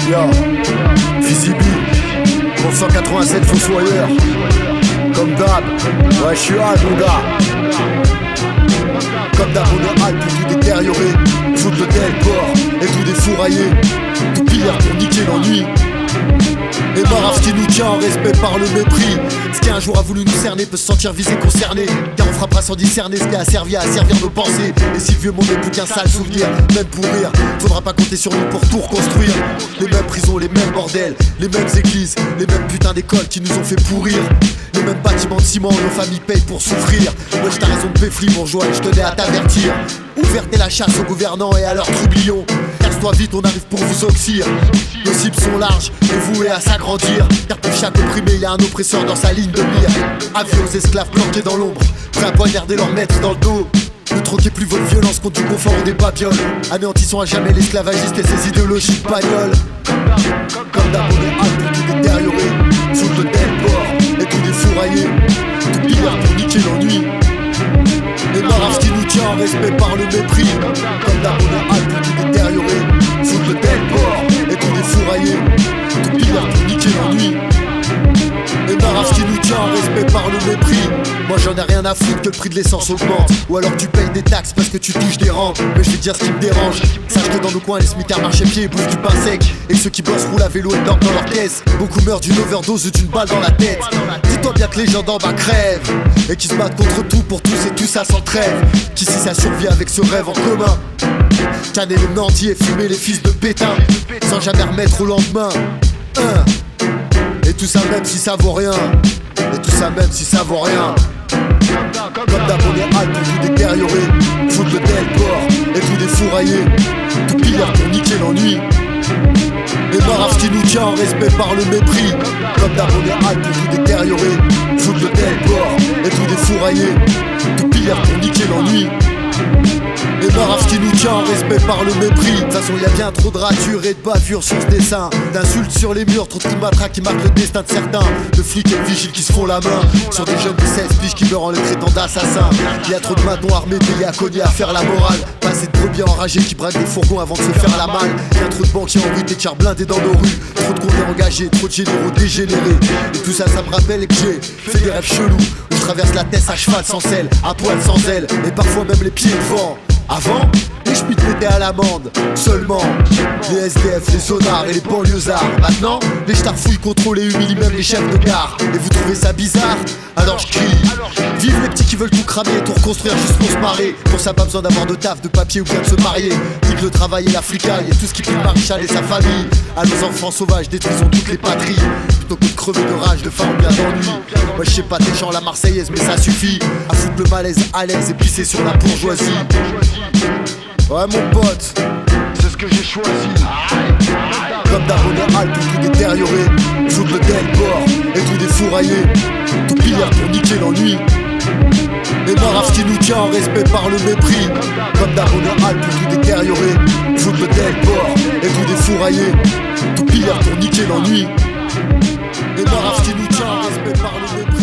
Yo, Fizibi, 187 Fossoyeur. Comme d'hab, ouais, je suis hâte, mon gars. Comme d'hab, on est hâte pour tout détériorer. Foutre le tel port et tout défourailler. Tout pire pour niquer l'ennui. Et barrage qui nous tient en respect par le mépris. Ce qui un jour a voulu nous cerner peut se sentir visé, concerné. Car on frappera sans discerner ce qui a servi à asservir nos pensées. Et si le vieux monde n'est plus qu'un sale souvenir, même pour rire, faudra pas compter sur nous pour tout reconstruire. Les mêmes prisons, les mêmes bordels, les mêmes églises, les mêmes putains d'écoles qui nous ont fait pourrir. Les mêmes bâtiments de ciment, nos familles payent pour souffrir. Moi t'as raison de péfli bourgeois et je tenais à t'avertir. Ouverte est la chasse aux gouvernants et à leurs troublions. Casse-toi vite, on arrive pour vous oxyre. Nos cibles sont larges et vouées à s'agrandir. Car pour chaque opprimé, y a un oppresseur dans sa ligne de mire. Avis aux esclaves planqués dans l'ombre, prêts à poignarder leur maître dans le dos. Ne troquez plus votre violence contre du confort ou des babioles. Anéantissons à jamais l'esclavagiste et ses idéologies de bagnole. Comme d'hab, on est hâte pour tout détériorer. Foutre le tel port et tout défourailler. Tout pire pour niquer l'ennui. Et barrage qui nous tient en respect par le mépris. Comme d'hab, on est hâte pour tout détériorer. Foutre le tel port et tout défourailler. Tout pire pour niquer l'ennui. Et barrage qui nous tient en respect par le mépris. Moi j'en ai rien à foutre que le prix de l'essence augmente. Ou alors tu payes des taxes parce que tu touches des rentes. Mais je vais te dire ce qui me dérange. Sache que dans nos coins les smicards marchent pied et bouffent du pain sec. Et ceux qui bossent roulent à vélo et dorment dans leur caisse. Beaucoup meurent d'une overdose ou d'une balle dans la tête. Dis-toi bien que les gens d'en bas crèvent et qui se battent contre tout pour tous et tout ça sans trêve. Qu'ici ça survit avec ce rêve en commun. Canner les nantis et fumer les fils de pétain. Sans jamais remettre au lendemain. Et tout ça même si ça vaut rien. Et tout ça même si ça vaut rien. Comme d'hab on est hâte pour tout détériorer. Foutre le tel port et tout défourailler. Tout pire pour niquer l'ennui. Et barrage qui nous tient en respect par le mépris. Comme d'hab on est hâte pour tout détériorer. Foutre le tel port et tout défourailler. Tout pire pour niquer l'ennui. Et barrage qui nous tient en respect par le mépris. De toute façon y'a bien trop de ratures et de bavures sur ce dessin. D'insultes sur les murs, trop de coups de matraque qui marquent le destin de certains. De flics et de vigiles qui se font la main sur des jeunes de 16 piges qui meurent en les traitant d'assassins. Y'a trop de matons armés payés à cogner à faire la morale. Pas assez de brebis enragés qui braquent des fourgons avant de se faire la malle. Y'a trop de banquiers en rue, des tiers blindés dans nos rues. Trop de condés engagés, trop de généraux dégénérés. Et tout ça, ça me rappelle que j'ai fait des rêves chelous où je traverse la Tesse à cheval sans selle, à poil sans aile, et parfois même les pieds devant. Avant, les schmitts mettaient à l'amende. Seulement, les SDF, les zonards et les banlieusards. Maintenant, les starfouilles contrôlent et humilient même les chefs de gare. Et vous trouvez ça bizarre? Alors je crie. Vive les petits qui veulent tout cramer et tout reconstruire juste pour se marrer. Pour ça, pas besoin d'avoir de taf, de papier ou bien de se marier. Nique le travail et la fricaille et tout ce qui plie Maréchal et sa famille. À nos enfants sauvages, détruisons toutes les patries. Plutôt que de crever de rage, de faim ou bien d'ennui. Moi je sais pas tes chants la Marseillaise, mais ça suffit à foutre le malaise à l'aise et pisser sur la bourgeoisie. Ouais mon pote, c'est ce que j'ai choisi. Comme d'hab on est hâte pour tout détériorer. Foutre le tel port et tout défourailler. Tout pire pour niquer l'ennui. Et barrage qui nous tient en respect par le mépris. Comme d'hab on est hâte pour tout détériorer. Foutre le tel port et tout défourailler. Tout pire pour niquer l'ennui. Et barrage qui nous tient en respect par le mépris.